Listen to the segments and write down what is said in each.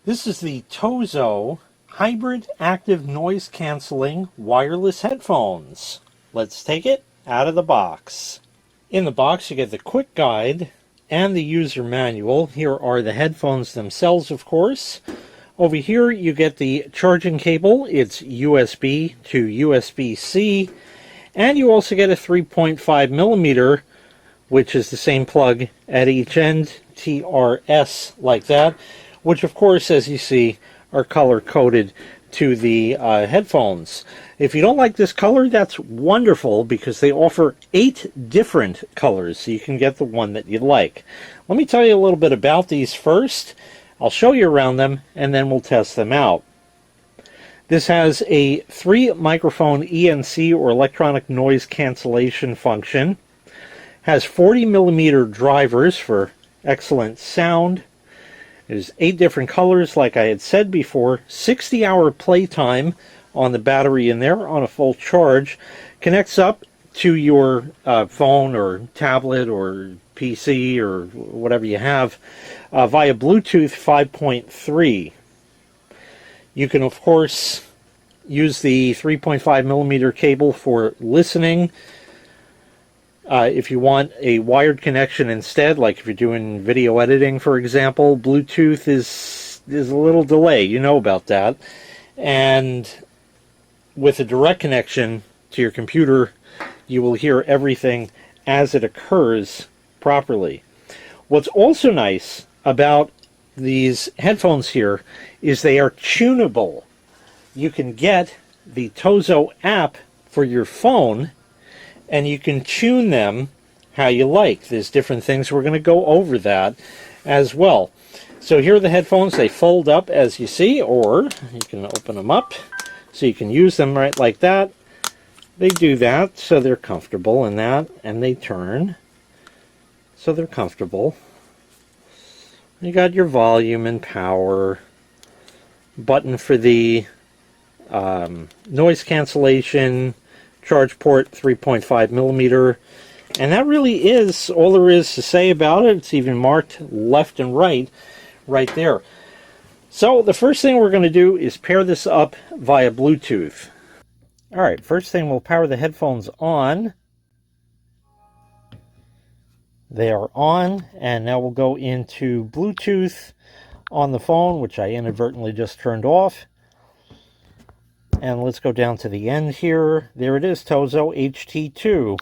This is the TOZO Hybrid Active Noise Cancelling Wireless Headphones. Let's take it out of the box. In the box you get the quick guide and the user manual. Here are the headphones themselves, of course. Over here you get the charging cable. It's USB to USB-C. And you also get a 3.5 millimeter, which is the same plug at each end, TRS like that, which of course, as you see, are color-coded to the headphones. If you don't like this color, that's wonderful because they offer 8 different colors, so you can get the one that you like. Let me tell you a little bit about these first. I'll show you around them, and then we'll test them out. This has a 3-microphone ENC, or electronic noise cancellation function. Has 40 millimeter drivers for excellent sound. There's 8 different colors, like I had said before. 60-hour playtime on the battery in there on a full charge. Connects up to your phone or tablet or PC or whatever you have via Bluetooth 5.3. You can, of course, use the 3.5 millimeter cable for listening. If you want a wired connection instead, like if you're doing video editing, for example, Bluetooth is a little delay. You know about that. And with a direct connection to your computer, you will hear everything as it occurs properly. What's also nice about these headphones here is they are tunable. You can get the TOZO app for your phone, and you can tune them how you like. There's different things. We're going to go over that as well. So here are the headphones. They fold up, as you see, or you can open them up so you can use them right like that. They do that so they're comfortable in that, and they turn so they're comfortable. You got your volume and power, button for the noise cancellation, charge port 3.5 millimeter, and that really is all there is to say about it. It's even marked left and right there. So the first thing we're going to do is pair this up via Bluetooth. Alright, first thing, we'll power the headphones on. They are on, and now we'll go into Bluetooth on the phone, which I inadvertently just turned off. And let's go down to the end here. There it is, TOZO HT2.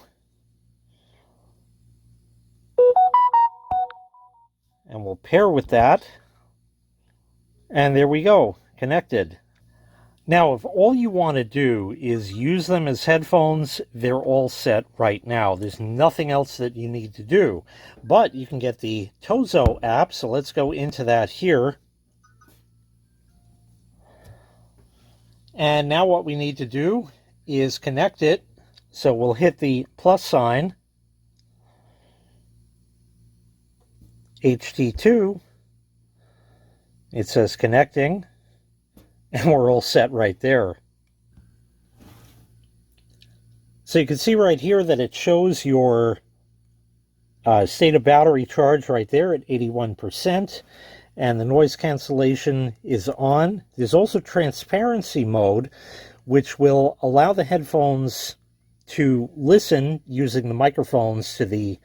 And we'll pair with that. And there we go, connected. Now, if all you want to do is use them as headphones, they're all set right now. There's nothing else that you need to do. But you can get the TOZO app, so let's go into that here. And now what we need to do is connect it. So we'll hit the plus sign, HT2. It says connecting, and we're all set right there. So you can see right here that it shows your state of battery charge right there at 81%. And the noise cancellation is on. There's also transparency mode, which will allow the headphones to listen using the microphones to the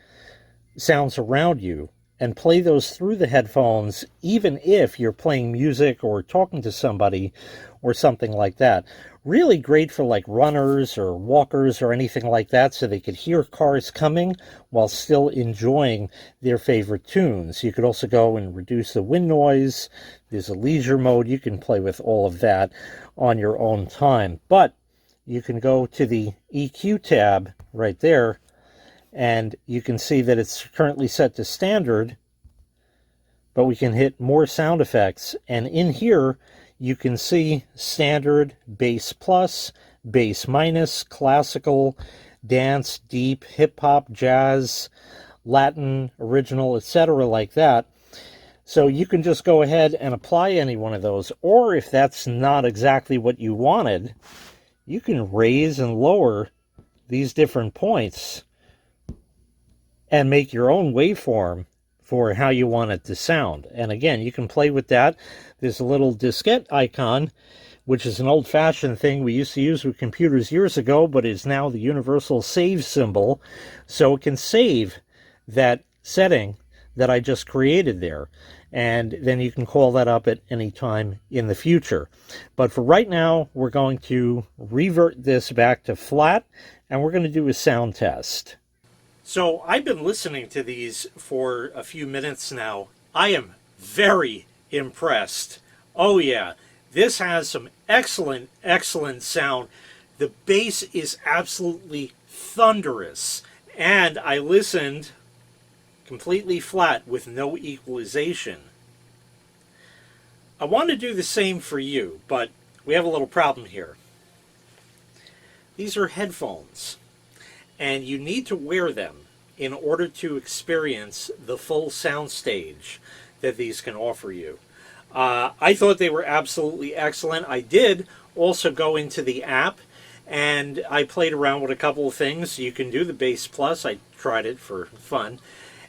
sounds around you and play those through the headphones, even if you're playing music or talking to somebody or something like that. Really great for like runners or walkers or anything like that, so they could hear cars coming while still enjoying their favorite tunes. You could also go and reduce the wind noise. There's a leisure mode. You can play with all of that on your own time. But you can go to the EQ tab right there, and you can see that it's currently set to standard, but we can hit more sound effects. And in here, you can see standard, bass plus, bass minus, classical, dance, deep, hip-hop, jazz, Latin, original, etc. like that. So you can just go ahead and apply any one of those. Or if that's not exactly what you wanted, you can raise and lower these different points and make your own waveform for how you want it to sound. And again, you can play with that. There's a little diskette icon, which is an old-fashioned thing we used to use with computers years ago, but is now the universal save symbol. So it can save that setting that I just created there. And then you can call that up at any time in the future. But for right now, we're going to revert this back to flat, and we're going to do a sound test. So I've been listening to these for a few minutes now. I am very impressed. Oh yeah, this has some excellent, excellent sound. The bass is absolutely thunderous. And I listened completely flat with no equalization. I want to do the same for you, but we have a little problem here. These are headphones, and you need to wear them in order to experience the full soundstage that these can offer you. I thought they were absolutely excellent. I did also go into the app and I played around with a couple of things. You can do the Bass Plus. I tried it for fun.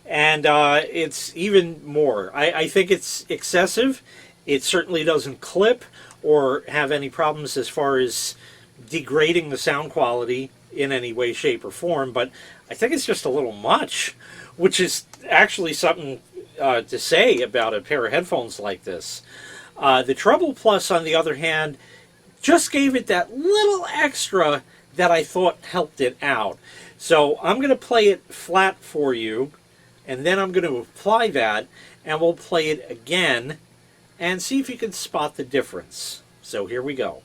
And it's even more. I think it's excessive. It certainly doesn't clip or have any problems as far as degrading the sound quality in any way, shape, or form, but I think it's just a little much, which is actually something to say about a pair of headphones like this. The Treble Plus, on the other hand, just gave it that little extra that I thought helped it out. So I'm going to play it flat for you, and then I'm going to apply that, and we'll play it again and see if you can spot the difference. So here we go.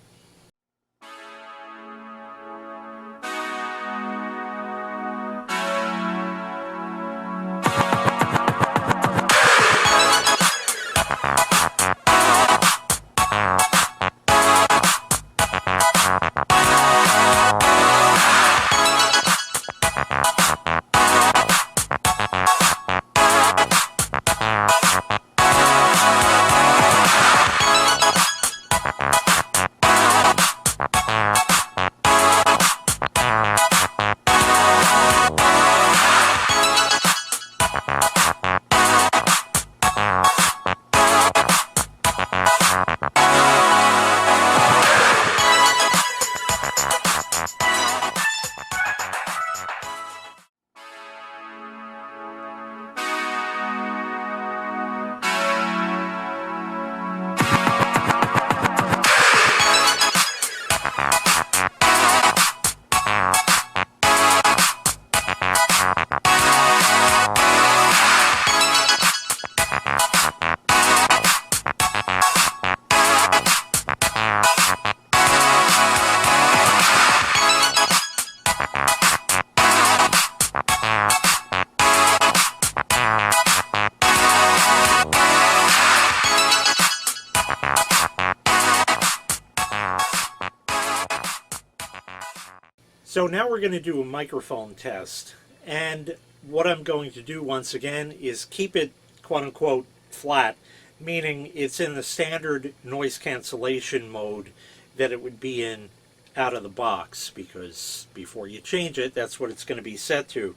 So now we're going to do a microphone test, and what I'm going to do once again is keep it quote-unquote flat, meaning it's in the standard noise cancellation mode that it would be in out of the box, because before you change it, that's what it's going to be set to.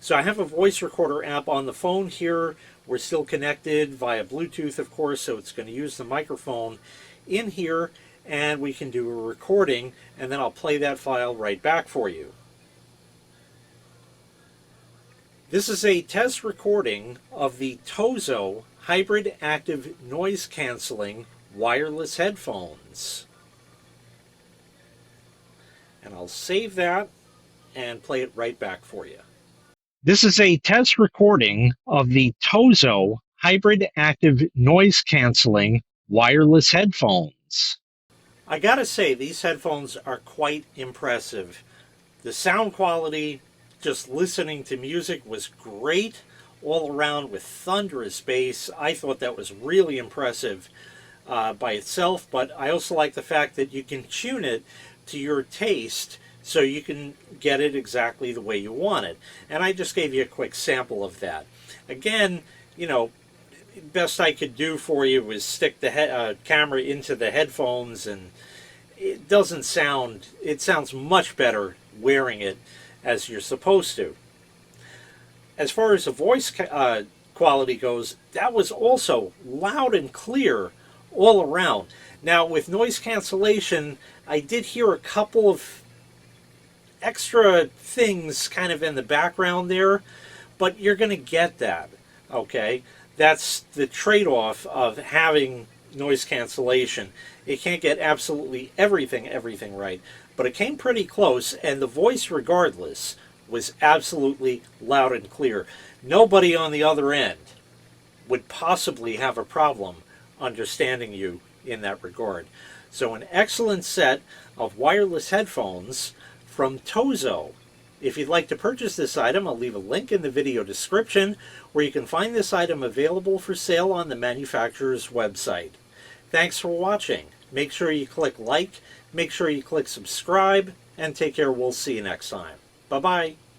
So I have a voice recorder app on the phone here. We're still connected via Bluetooth, of course, so it's going to use the microphone in here, and we can do a recording, and then I'll play that file right back for you. This is a test recording of the TOZO Hybrid Active Noise Cancelling wireless headphones. And I'll save that and play it right back for you. This is a test recording of the TOZO Hybrid Active Noise Cancelling wireless headphones. I gotta say, these headphones are quite impressive. The sound quality, just listening to music, was great all around with thunderous bass. I thought that was really impressive by itself, but I also like the fact that you can tune it to your taste so you can get it exactly the way you want it. And I just gave you a quick sample of that. Again, you know, best I could do for you was stick the camera into the headphones, and it doesn't sound, it sounds much better wearing it as you're supposed to. As far as the voice quality goes, that was also loud and clear all around. Now, with noise cancellation, I did hear a couple of extra things kind of in the background there, but you're going to get that, okay? That's the trade-off of having noise cancellation. It can't get absolutely everything right, but it came pretty close, and the voice, regardless, was absolutely loud and clear. Nobody on the other end would possibly have a problem understanding you in that regard. So an excellent set of wireless headphones from TOZO. If you'd like to purchase this item, I'll leave a link in the video description where you can find this item available for sale on the manufacturer's website. Thanks for watching. Make sure you click like, make sure you click subscribe, and take care. We'll see you next time. Bye-bye.